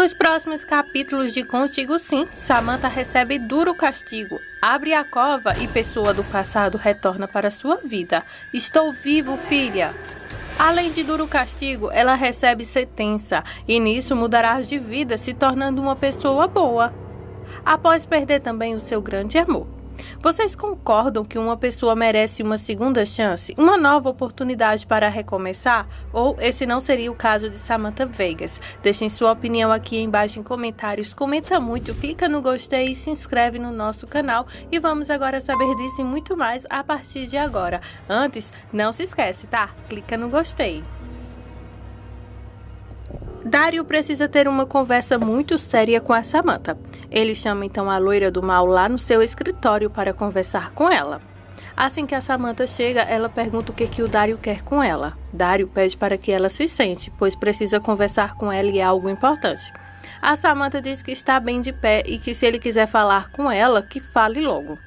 Nos próximos capítulos de Contigo Sim, Samantha recebe duro castigo. Abre a cova e pessoa do passado retorna para sua vida. Estou vivo, filha! Além de duro castigo, ela recebe sentença e nisso mudará de vida, se tornando uma pessoa boa. Após perder também o seu grande amor. Vocês concordam que uma pessoa merece uma segunda chance, uma nova oportunidade para recomeçar? Ou esse não seria o caso de Samantha Vegas? Deixem sua opinião aqui embaixo em comentários, comenta muito, clica no gostei e se inscreve no nosso canal. E vamos agora saber disso e muito mais a partir de agora. Antes, não se esquece, tá? Clica no gostei. Dario precisa ter uma conversa muito séria com a Samantha. Ele chama então a loira do mal lá no seu escritório para conversar com ela. Assim que a Samantha chega, ela pergunta o que o Dario quer com ela. Dario pede para que ela se sente, pois precisa conversar com ela e é algo importante. A Samantha diz que está bem de pé e que se ele quiser falar com ela, que fale logo.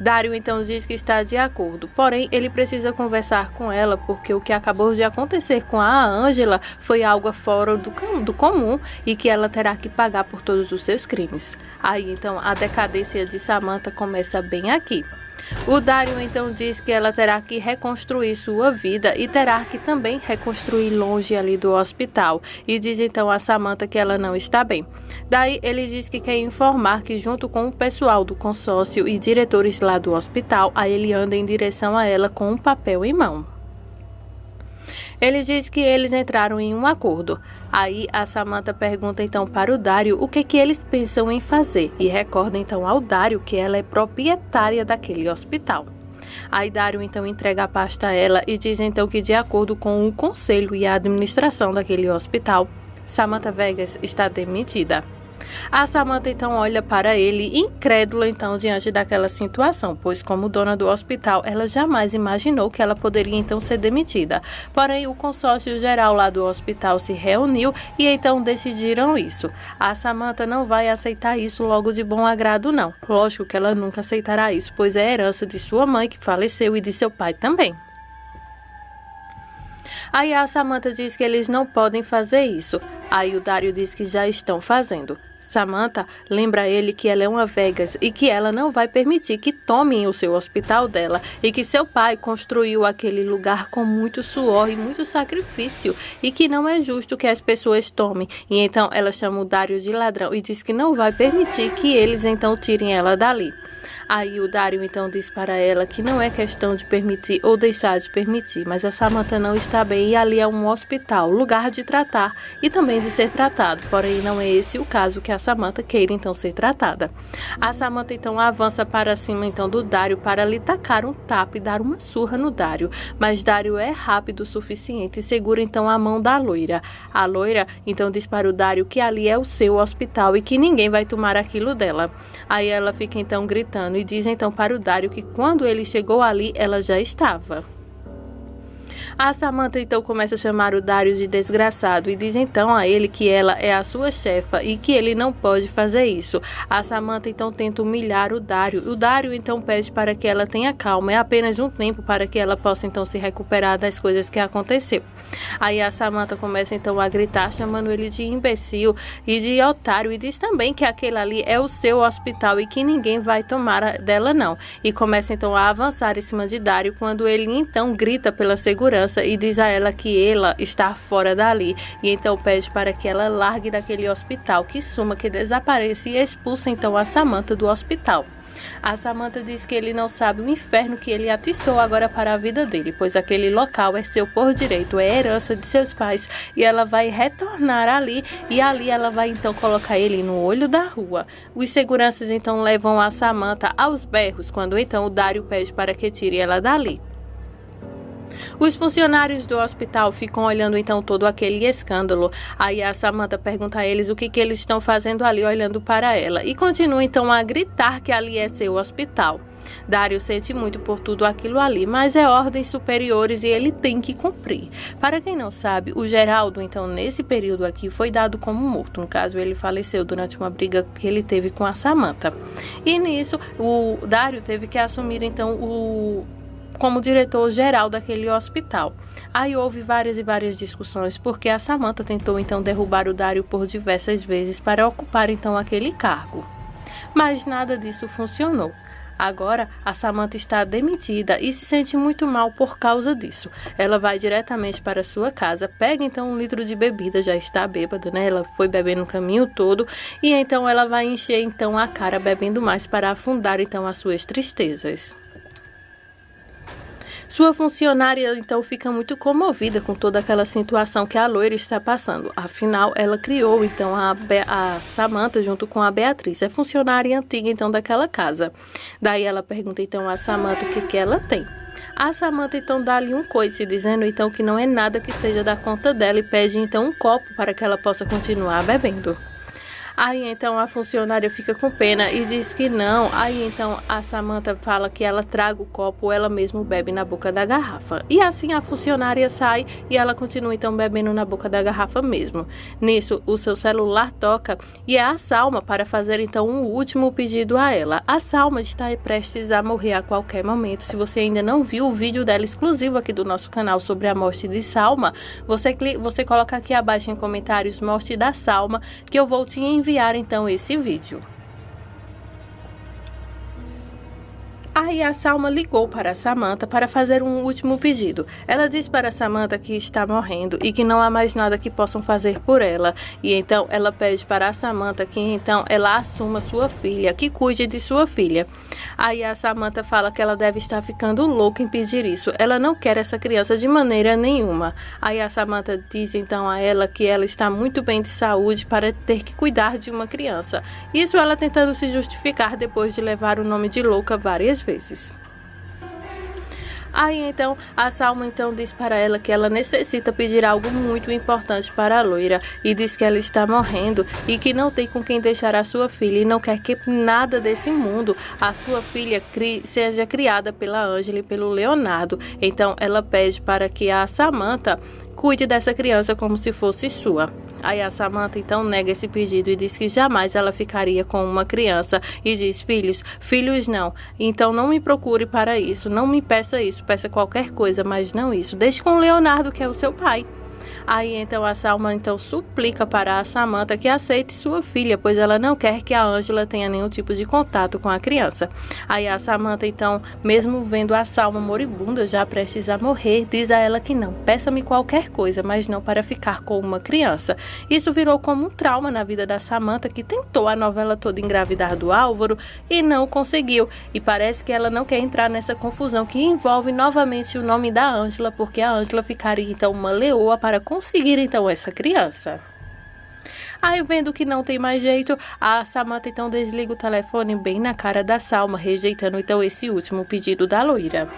Dario então diz que está de acordo, porém ele precisa conversar com ela porque o que acabou de acontecer com a Ângela foi algo fora do comum e que ela terá que pagar por todos os seus crimes. Aí então a decadência de Samantha começa bem aqui. O Dario então diz que ela terá que reconstruir sua vida e terá que também reconstruir longe ali do hospital. E diz então a Samantha que ela não está bem. Daí ele diz que quer informar que junto com o pessoal do consórcio e diretores lá do hospital, aí ele anda em direção a ela com um papel em mão. Ele diz que eles entraram em um acordo. Aí a Samantha pergunta então para o Dario o que eles pensam em fazer e recorda então ao Dario que ela é proprietária daquele hospital. Aí Dario então entrega a pasta a ela e diz então que de acordo com o conselho e a administração daquele hospital, Samantha Vegas está demitida. A Samantha então olha para ele, incrédula então diante daquela situação, pois como dona do hospital, ela jamais imaginou que ela poderia então ser demitida. Porém, o consórcio geral lá do hospital se reuniu e então decidiram isso. A Samantha não vai aceitar isso logo de bom agrado não. Lógico que ela nunca aceitará isso, pois é herança de sua mãe que faleceu e de seu pai também. Aí a Samantha diz que eles não podem fazer isso. Aí o Dario diz que já estão fazendo. Samantha lembra a ele que ela é uma Vegas e que ela não vai permitir que tomem o seu hospital dela e que seu pai construiu aquele lugar com muito suor e muito sacrifício e que não é justo que as pessoas tomem. E então ela chama o Dario de ladrão e diz que não vai permitir que eles então tirem ela dali. Aí o Dario então diz para ela que não é questão de permitir ou deixar de permitir, mas a Samantha não está bem e ali é um hospital, lugar de tratar e também de ser tratado, porém não é esse o caso que a Samantha queira então ser tratada. A Samantha então avança para cima então do Dario para lhe tacar um tapa e dar uma surra no Dario, mas Dario é rápido o suficiente e segura então a mão da loira. A loira então diz para o Dario que ali é o seu hospital e que ninguém vai tomar aquilo dela. Aí ela fica então gritando e diz então para o Dario que quando ele chegou ali, ela já estava. A Samantha então começa a chamar o Dario de desgraçado e diz então a ele que ela é a sua chefa e que ele não pode fazer isso. A Samantha então tenta humilhar o Dario. O Dario então pede para que ela tenha calma, é apenas um tempo para que ela possa então se recuperar das coisas que aconteceu. Aí a Samantha começa então a gritar, chamando ele de imbecil e de otário e diz também que aquele ali é o seu hospital e que ninguém vai tomar dela não. E começa então a avançar em cima de Dario quando ele então grita pela segurança e diz a ela que ela está fora dali e então pede para que ela largue daquele hospital, que suma, que desapareça e expulsa então a Samantha do hospital. A Samantha diz que ele não sabe o inferno que ele atiçou agora para a vida dele, pois aquele local é seu por direito, é herança de seus pais e ela vai retornar ali e ali ela vai então colocar ele no olho da rua. Os seguranças então levam a Samantha aos berros quando então o Dario pede para que tire ela dali. Os funcionários do hospital ficam olhando então todo aquele escândalo. Aí a Samantha pergunta a eles o que eles estão fazendo ali olhando para ela e continua então a gritar que ali é seu hospital. Dario sente muito por tudo aquilo ali, mas é ordens superiores e ele tem que cumprir. Para quem não sabe, o Geraldo, então, nesse período aqui, foi dado como morto. No caso, ele faleceu durante uma briga que ele teve com a Samantha. E nisso, o Dario teve que assumir, então, como diretor-geral daquele hospital. Aí houve várias e várias discussões, porque a Samantha tentou então derrubar o Dario por diversas vezes para ocupar então aquele cargo. Mas nada disso funcionou. Agora, a Samantha está demitida e se sente muito mal por causa disso. Ela vai diretamente para sua casa, pega então 1 litro de bebida, já está bêbada, né? Ela foi bebendo o caminho todo e então ela vai encher então a cara bebendo mais para afundar então as suas tristezas. Sua funcionária então fica muito comovida com toda aquela situação que a loira está passando. Afinal, ela criou então a Samantha junto com a Beatriz, é funcionária antiga então daquela casa. Daí ela pergunta então a Samantha o que ela tem. A Samantha então dá-lhe um coice, dizendo então que não é nada que seja da conta dela e pede então um copo para que ela possa continuar bebendo. Aí então a funcionária fica com pena e diz que não. Aí então a Samantha fala que ela traga o copo, ela mesma bebe na boca da garrafa. E assim a funcionária sai e ela continua então bebendo na boca da garrafa mesmo. Nisso o seu celular toca e é a Salma para fazer então um último pedido a ela. A Salma está prestes a morrer a qualquer momento. Se você ainda não viu o vídeo dela exclusivo aqui do nosso canal sobre a morte de Salma, você coloca aqui abaixo em comentários morte da Salma, que eu vou te enviar então esse vídeo. Aí a Salma ligou para a Samantha para fazer um último pedido. Ela diz para a Samantha que está morrendo e que não há mais nada que possam fazer por ela. E então ela pede para a Samantha que então ela assuma sua filha, que cuide de sua filha. Aí a Samantha fala que ela deve estar ficando louca em pedir isso. Ela não quer essa criança de maneira nenhuma. Aí a Samantha diz então a ela que ela está muito bem de saúde para ter que cuidar de uma criança. Isso ela tentando se justificar depois de levar o nome de louca várias vezes. Aí então a Salma então diz para ela que ela necessita pedir algo muito importante para a loira e diz que ela está morrendo e que não tem com quem deixar a sua filha e não quer que nada desse mundo a sua filha seja criada pela Ângela e pelo Leonardo. Então ela pede para que a Samantha cuide dessa criança como se fosse sua. Aí a Samantha então nega esse pedido e diz que jamais ela ficaria com uma criança e diz: filhos não, então não me procure para isso, não me peça isso, peça qualquer coisa, mas não isso, deixe com o Leonardo, que é o seu pai. Aí então a Salma então suplica para a Samantha que aceite sua filha, pois ela não quer que a Ângela tenha nenhum tipo de contato com a criança. Aí a Samantha então, mesmo vendo a Salma moribunda, já prestes a morrer, diz a ela que não, peça-me qualquer coisa, mas não para ficar com uma criança. Isso virou como um trauma na vida da Samantha, que tentou a novela toda engravidar do Álvaro e não conseguiu. E parece que ela não quer entrar nessa confusão que envolve novamente o nome da Ângela, porque a Ângela ficaria então uma leoa para conseguir então essa criança. Aí vendo que não tem mais jeito, a Samantha então desliga o telefone bem na cara da Salma, rejeitando então esse último pedido da loira.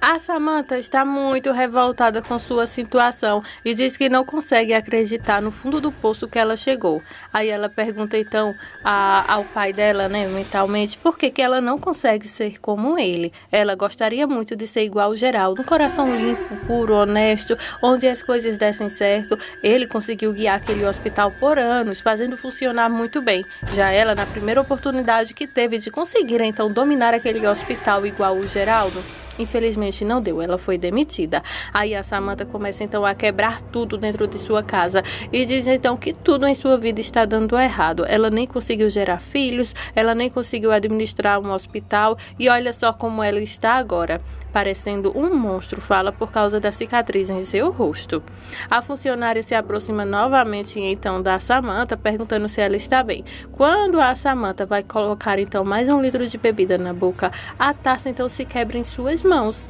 A Samantha está muito revoltada com sua situação e diz que não consegue acreditar no fundo do poço que ela chegou. Aí ela pergunta então ao pai dela, né, mentalmente, por que ela não consegue ser como ele. Ela gostaria muito de ser igual ao Geraldo, um coração limpo, puro, honesto, onde as coisas dessem certo. Ele conseguiu guiar aquele hospital por anos, fazendo funcionar muito bem. Já ela, na primeira oportunidade que teve de conseguir então dominar aquele hospital igual o Geraldo, infelizmente não deu, ela foi demitida. Aí a Samantha começa então a quebrar tudo dentro de sua casa e diz então que tudo em sua vida está dando errado. Ela nem conseguiu gerar filhos, ela nem conseguiu administrar um hospital e olha só como ela está agora, parecendo um monstro, fala por causa da cicatriz em seu rosto. A funcionária se aproxima novamente então da Samantha, perguntando se ela está bem. Quando a Samantha vai colocar então mais 1 litro de bebida na boca, a taça então se quebra em suas mãos.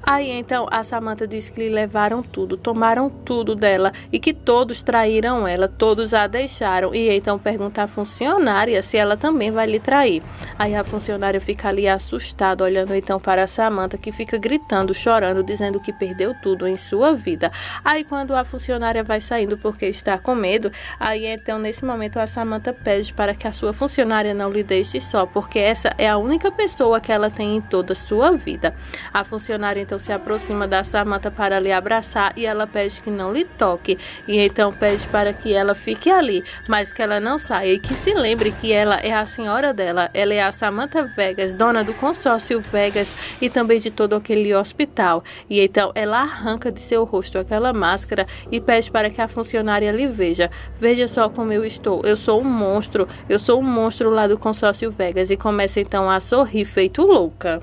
Aí então a Samantha diz que lhe levaram tudo, tomaram tudo dela e que todos traíram ela, todos a deixaram. E então pergunta à funcionária se ela também vai lhe trair. Aí a funcionária fica ali assustada, olhando então para a Samantha, que fica gritando, chorando, dizendo que perdeu tudo em sua vida. Aí quando a funcionária vai saindo porque está com medo, aí então nesse momento a Samantha pede para que a sua funcionária não lhe deixe só, porque essa é a única pessoa que ela tem em toda a sua vida. A funcionária então então se aproxima da Samantha para lhe abraçar e ela pede que não lhe toque. E então pede para que ela fique ali, mas que ela não saia e que se lembre que ela é a senhora dela. Ela é a Samantha Vegas, dona do consórcio Vegas e também de todo aquele hospital. E então ela arranca de seu rosto aquela máscara e pede para que a funcionária lhe veja. Veja só como eu estou. Eu sou um monstro lá do consórcio Vegas. E começa então a sorrir feito louca.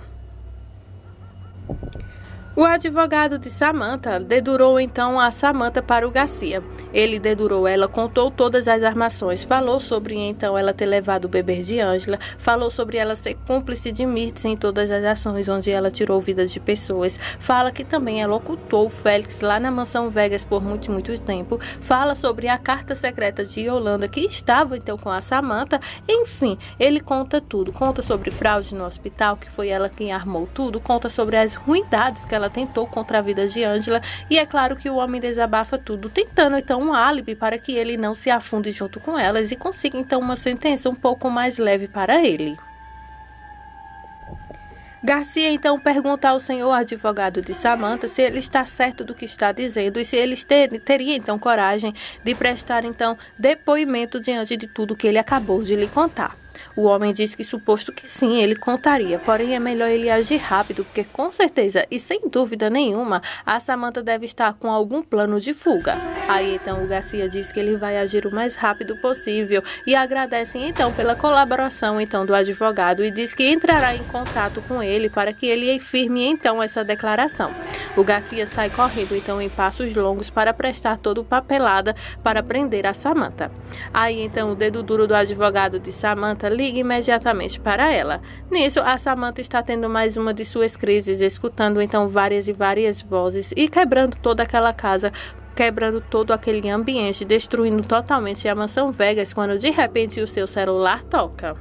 O advogado de Samantha dedurou então a Samantha para o Garcia. Ele dedurou ela, contou todas as armações, falou sobre então ela ter levado o bebê de Ângela, falou sobre ela ser cúmplice de Mirtz em todas as ações onde ela tirou vidas de pessoas, fala que também ela ocultou o Félix lá na mansão Vegas por muito tempo, fala sobre a carta secreta de Yolanda que estava então com a Samantha, enfim, ele conta tudo, conta sobre fraude no hospital, que foi ela quem armou tudo, conta sobre as ruindades que ela tentou contra a vida de Ângela e é claro que o homem desabafa tudo, tentando então um álibi para que ele não se afunde junto com elas e consiga então uma sentença um pouco mais leve para ele. Garcia então pergunta ao senhor advogado de Samantha se ele está certo do que está dizendo e se ele teria então coragem de prestar então depoimento diante de tudo que ele acabou de lhe contar. O homem diz que suposto que sim, ele contaria, porém é melhor ele agir rápido, porque com certeza e sem dúvida nenhuma, a Samantha deve estar com algum plano de fuga. Aí então o Garcia diz que ele vai agir o mais rápido possível e agradece então pela colaboração então do advogado e diz que entrará em contato com ele para que ele firme então essa declaração. O Garcia sai correndo então em passos longos para prestar todo o papelada para prender a Samantha. Aí então o dedo duro do advogado de Samantha liga imediatamente para ela. Nisso, a Samantha está tendo mais uma de suas crises, escutando então várias e várias vozes e quebrando toda aquela casa, quebrando todo aquele ambiente, destruindo totalmente a mansão Vegas, quando de repente o seu celular toca.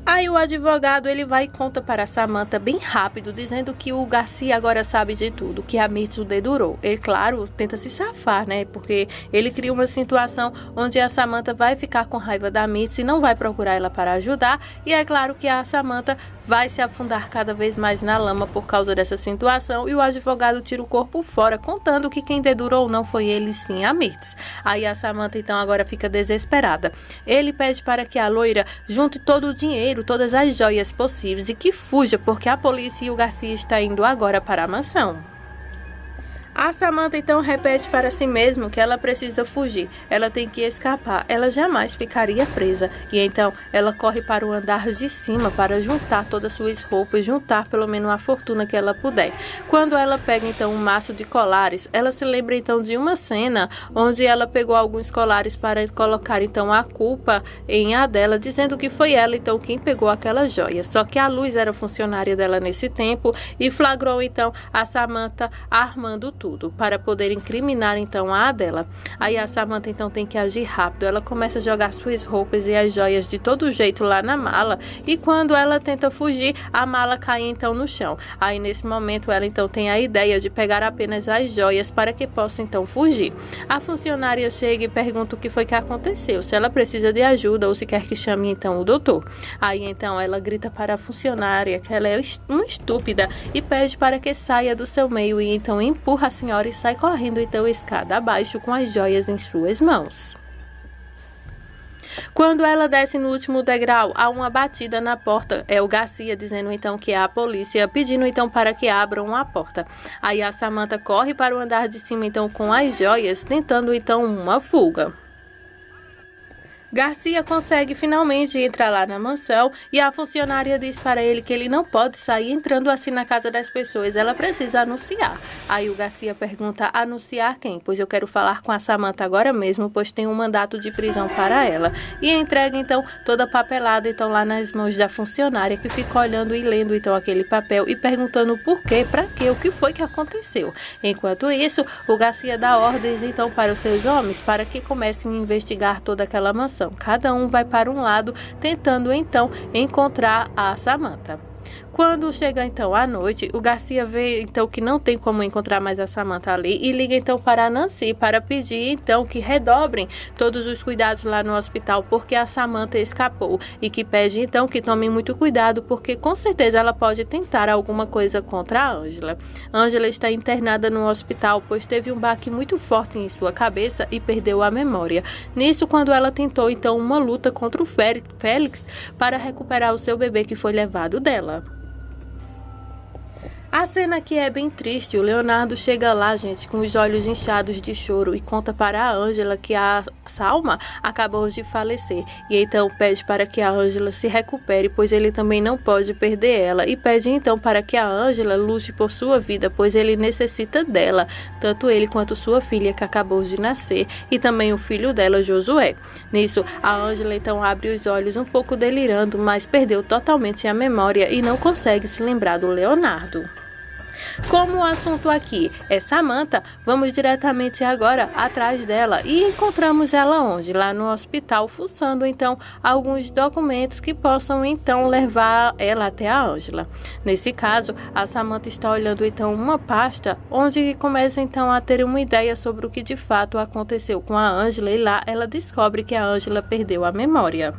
Aí o advogado ele vai e conta para a Samantha bem rápido, dizendo que o Garcia agora sabe de tudo, que a Mirtz o dedurou. Ele, claro, tenta se safar, né? Porque ele cria uma situação onde a Samantha vai ficar com raiva da Mirtz e não vai procurar ela para ajudar. E é claro que a Samantha vai se afundar cada vez mais na lama por causa dessa situação e o advogado tira o corpo fora, contando que quem dedurou não foi ele, sim a Mirtz. Aí a Samantha então agora fica desesperada. Ele pede para que a loira junte todo o dinheiro, todas as joias possíveis e que fuja, porque a polícia e o Garcia está indo agora para a mansão. A Samantha então repete para si mesma que ela precisa fugir, ela tem que escapar, ela jamais ficaria presa. E então ela corre para o andar de cima para juntar todas as suas roupas, juntar pelo menos a fortuna que ela puder. Quando ela pega então um maço de colares, ela se lembra então de uma cena onde ela pegou alguns colares para colocar então a culpa em Adela, dizendo que foi ela então quem pegou aquela joia. Só que a Luz era funcionária dela nesse tempo e flagrou então a Samantha armando tudo para poder incriminar então a Adela. Aí a Samantha então tem que agir rápido, ela começa a jogar suas roupas e as joias de todo jeito lá na mala e quando ela tenta fugir, a mala cai então no chão. Aí nesse momento ela então tem a ideia de pegar apenas as joias para que possa então fugir. A funcionária chega e pergunta o que foi que aconteceu, se ela precisa de ajuda ou se quer que chame então o doutor. Aí então ela grita para a funcionária que ela é uma estúpida e pede para que saia do seu meio e então empurra a senhora e sai correndo então escada abaixo com as joias em suas mãos. Quando ela desce no último degrau, há uma batida na porta. É o Garcia dizendo então que é a polícia, pedindo então para que abram a porta. Aí a Samantha corre para o andar de cima então com as joias, tentando então uma fuga. Garcia consegue finalmente entrar lá na mansão e a funcionária diz para ele que ele não pode sair entrando assim na casa das pessoas, ela precisa anunciar. Aí o Garcia pergunta, anunciar quem? Pois eu quero falar com a Samantha agora mesmo, pois tem um mandato de prisão para ela. E entrega então toda a papelada então lá nas mãos da funcionária que fica olhando e lendo então aquele papel e perguntando por quê, para quê, o que foi que aconteceu. Enquanto isso, o Garcia dá ordens então para os seus homens para que comecem a investigar toda aquela mansão. Cada um vai para um lado, tentando então encontrar a Samantha. Quando chega então à noite, o Garcia vê então que não tem como encontrar mais a Samantha ali e liga então para a Nancy para pedir então que redobrem todos os cuidados lá no hospital porque a Samantha escapou e que pede então que tomem muito cuidado porque com certeza ela pode tentar alguma coisa contra a Angela. Angela está internada no hospital pois teve um baque muito forte em sua cabeça e perdeu a memória. Nisso, quando ela tentou então uma luta contra o Félix para recuperar o seu bebê que foi levado dela. A cena aqui é bem triste. O Leonardo chega lá, gente, com os olhos inchados de choro e conta para a Angela que a Salma acabou de falecer. E então pede para que a Angela se recupere, pois ele também não pode perder ela. E pede então para que a Angela lute por sua vida, pois ele necessita dela, tanto ele quanto sua filha que acabou de nascer e também o filho dela, Josué. Nisso, a Angela então abre os olhos um pouco delirando, mas perdeu totalmente a memória e não consegue se lembrar do Leonardo. Como o assunto aqui é Samantha, vamos diretamente agora atrás dela e encontramos ela onde? Lá no hospital, fuçando então alguns documentos que possam então levar ela até a Angela. Nesse caso, a Samantha está olhando então uma pasta onde começa então a ter uma ideia sobre o que de fato aconteceu com a Angela e lá ela descobre que a Angela perdeu a memória.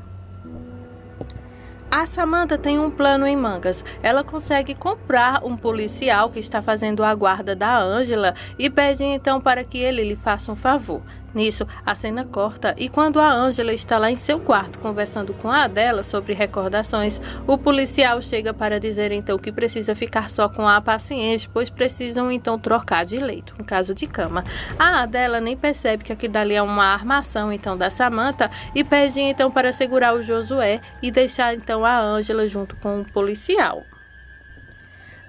A Samantha tem um plano em mangas. Ela consegue comprar um policial que está fazendo a guarda da Angela e pede então para que ele lhe faça um favor. Nisso, a cena corta e quando a Angela está lá em seu quarto conversando com a Adela sobre recordações, o policial chega para dizer então que precisa ficar só com a paciente, pois precisam então trocar de leito, no caso de cama. A Adela nem percebe que aquilo dali é uma armação então da Samantha e pede então para segurar o Josué e deixar então a Angela junto com o policial.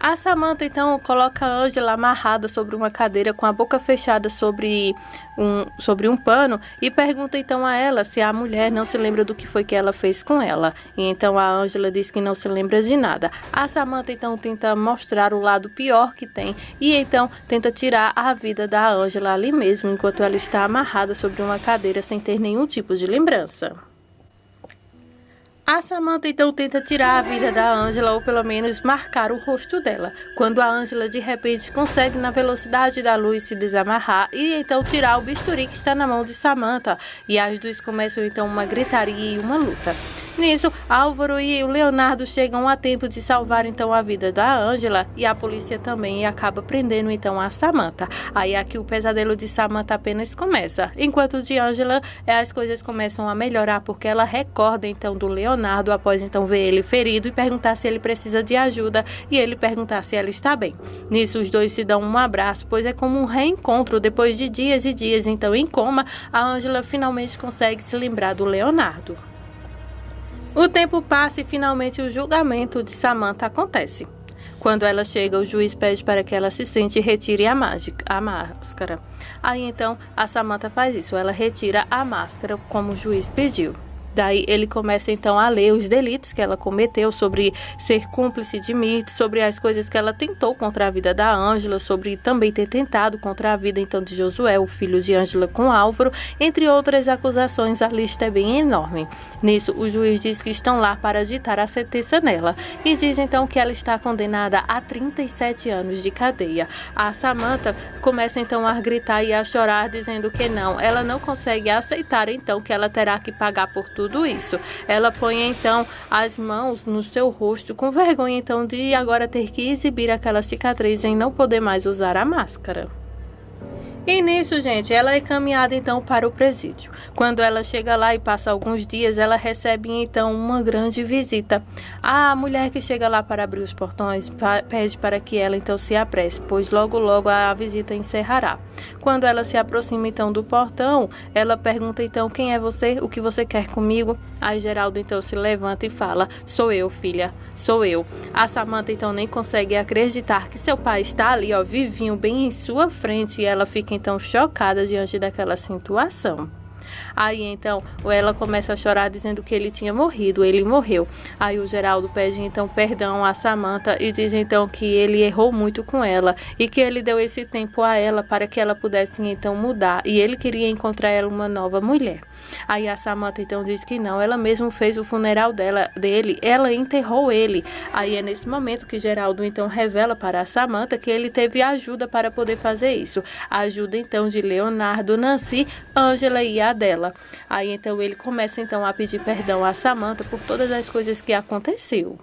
A Samantha então coloca a Angela amarrada sobre uma cadeira com a boca fechada sobre um pano e pergunta então a ela se a mulher não se lembra do que foi que ela fez com ela. E então a Angela diz que não se lembra de nada. A Samantha então tenta mostrar o lado pior que tem e então tenta tirar a vida da Angela ali mesmo enquanto ela está amarrada sobre uma cadeira sem ter nenhum tipo de lembrança. A Samantha então tenta tirar a vida da Angela ou pelo menos marcar o rosto dela, quando a Angela de repente consegue na velocidade da luz se desamarrar e então tirar o bisturi que está na mão de Samantha e as duas começam então uma gritaria e uma luta. Nisso, Álvaro e o Leonardo chegam a tempo de salvar então a vida da Angela e a polícia também acaba prendendo então a Samantha. Aí aqui o pesadelo de Samantha apenas começa, enquanto o de Angela as coisas começam a melhorar porque ela recorda então do Leonardo após então ver ele ferido e perguntar se ele precisa de ajuda e ele perguntar se ela está bem. Nisso os dois se dão um abraço, pois é como um reencontro depois de dias e dias então em coma, a Angela finalmente consegue se lembrar do Leonardo. O tempo passa e finalmente o julgamento de Samantha acontece. Quando ela chega, o juiz pede para que ela se sente e retire a máscara. Aí então a Samantha faz isso, ela retira a máscara como o juiz pediu. Daí ele começa então a ler os delitos que ela cometeu, sobre ser cúmplice de Mirth, sobre as coisas que ela tentou contra a vida da Angela, sobre também ter tentado contra a vida então de Josué, o filho de Angela com Álvaro, entre outras acusações. A lista é bem enorme. Nisso, o juiz diz que estão lá para ditar a sentença nela e diz então que ela está condenada a 37 anos de cadeia. A Samantha começa então a gritar e a chorar, dizendo que não, ela não consegue aceitar então que ela terá que pagar por tudo isso. Ela põe então as mãos no seu rosto com vergonha então de agora ter que exibir aquela cicatriz em não poder mais usar a máscara. E nisso, gente, ela é caminhada então para o presídio. Quando ela chega lá e passa alguns dias, ela recebe então uma grande visita. A mulher que chega lá para abrir os portões pede para que ela então se apresse, pois logo logo a visita encerrará. Quando ela se aproxima então do portão, ela pergunta então: quem é você? O que você quer comigo? Aí Geraldo então se levanta e fala: sou eu, filha, sou eu. A Samantha então nem consegue acreditar que seu pai está ali, vivinho, bem em sua frente, e ela fica então chocada diante daquela situação. Aí então ela começa a chorar dizendo que ele tinha morrido, ele morreu. Aí o Geraldo pede então perdão a Samantha e diz então que ele errou muito com ela e que ele deu esse tempo a ela para que ela pudesse então mudar e ele queria encontrar ela uma nova mulher. Aí a Samantha então diz que não, ela mesma fez o funeral dele, ela enterrou ele. Aí é nesse momento que Geraldo então revela para a Samantha que ele teve ajuda para poder fazer isso. A ajuda então de Leonardo, Nancy, Ângela e Adela. Aí então ele começa então a pedir perdão a Samantha por todas as coisas que aconteceu.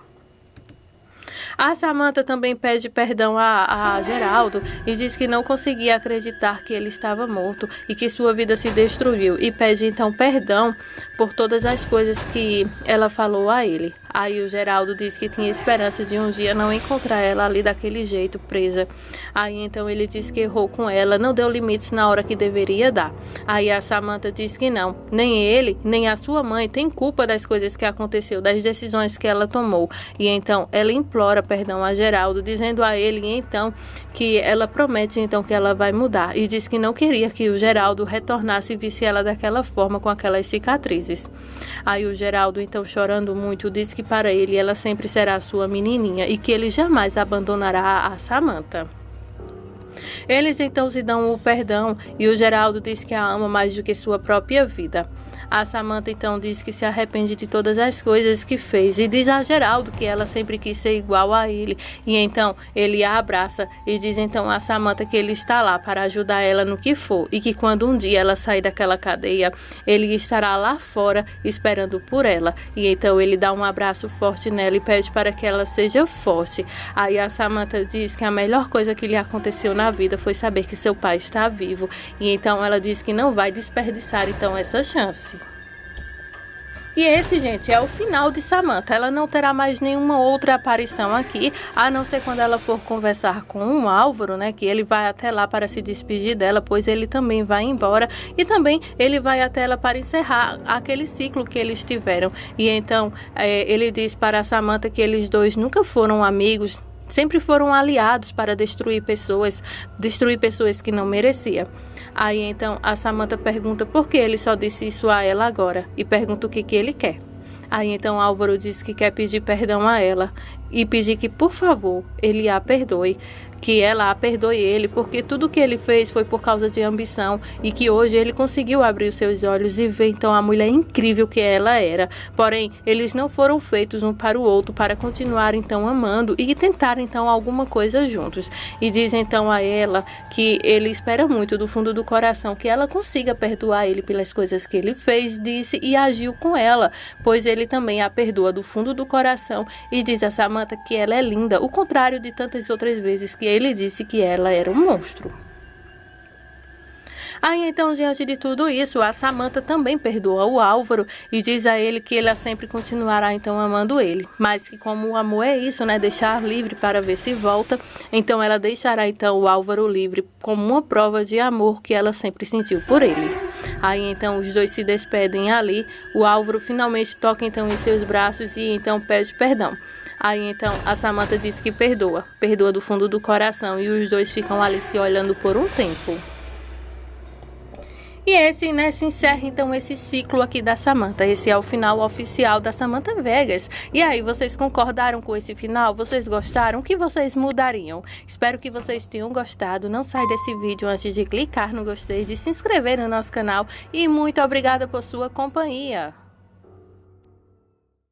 A Samantha também pede perdão a Geraldo e diz que não conseguia acreditar que ele estava morto e que sua vida se destruiu e pede então perdão por todas as coisas que ela falou a ele. Aí o Geraldo diz que tinha esperança de um dia não encontrar ela ali daquele jeito, presa. Aí então ele diz que errou com ela, não deu limites na hora que deveria dar. Aí a Samantha diz que não, nem ele, nem a sua mãe tem culpa das coisas que aconteceu, das decisões que ela tomou. E então ela implora perdão a Geraldo, dizendo a ele então que ela promete então que ela vai mudar e diz que não queria que o Geraldo retornasse e visse ela daquela forma com aquelas cicatrizes. Aí o Geraldo então chorando muito diz que para ele ela sempre será sua menininha e que ele jamais abandonará a Samantha. Eles então se dão o perdão e o Geraldo diz que a ama mais do que sua própria vida. A Samantha então diz que se arrepende de todas as coisas que fez e diz a Geraldo que ela sempre quis ser igual a ele. E então ele a abraça e diz então a Samantha que ele está lá para ajudar ela no que for e que quando um dia ela sair daquela cadeia, ele estará lá fora esperando por ela. E então ele dá um abraço forte nela e pede para que ela seja forte. Aí a Samantha diz que a melhor coisa que lhe aconteceu na vida foi saber que seu pai está vivo. E então ela diz que não vai desperdiçar então essa chance. E esse, gente, é o final de Samantha. Ela não terá mais nenhuma outra aparição aqui, a não ser quando ela for conversar com o Álvaro, né? Que ele vai até lá para se despedir dela, pois ele também vai embora. E também ele vai até ela para encerrar aquele ciclo que eles tiveram. E então ele diz para a Samantha que eles dois nunca foram amigos, sempre foram aliados para destruir pessoas que não merecia. Aí então a Samantha pergunta por que ele só disse isso a ela agora e pergunta o que ele quer. Aí então Álvaro diz que quer pedir perdão a ela e pedir que, por favor, ele a perdoe, que ela a perdoe ele, porque tudo que ele fez foi por causa de ambição e que hoje ele conseguiu abrir os seus olhos e ver então a mulher incrível que ela era. Porém, eles não foram feitos um para o outro para continuar então amando e tentar então alguma coisa juntos. E diz então a ela que ele espera muito do fundo do coração que ela consiga perdoar ele pelas coisas que ele fez, disse e agiu com ela, pois ele também a perdoa do fundo do coração e diz a Samantha que ela é linda, o contrário de tantas outras vezes que ele disse que ela era um monstro. Aí então, diante de tudo isso, a Samantha também perdoa o Álvaro e diz a ele que ela sempre continuará então amando ele, mas que como o amor é isso, né, deixar livre para ver se volta, então ela deixará então o Álvaro livre como uma prova de amor que ela sempre sentiu por ele. Aí então os dois se despedem ali, o Álvaro finalmente toca então em seus braços e então pede perdão. Aí então a Samantha diz que perdoa do fundo do coração e os dois ficam ali se olhando por um tempo. E esse, né, se encerra então esse ciclo aqui da Samantha. Esse é o final oficial da Samantha Vegas. E aí, vocês concordaram com esse final? Vocês gostaram? O que vocês mudariam? Espero que vocês tenham gostado. Não sai desse vídeo antes de clicar no gostei, de se inscrever no nosso canal. E muito obrigada por sua companhia.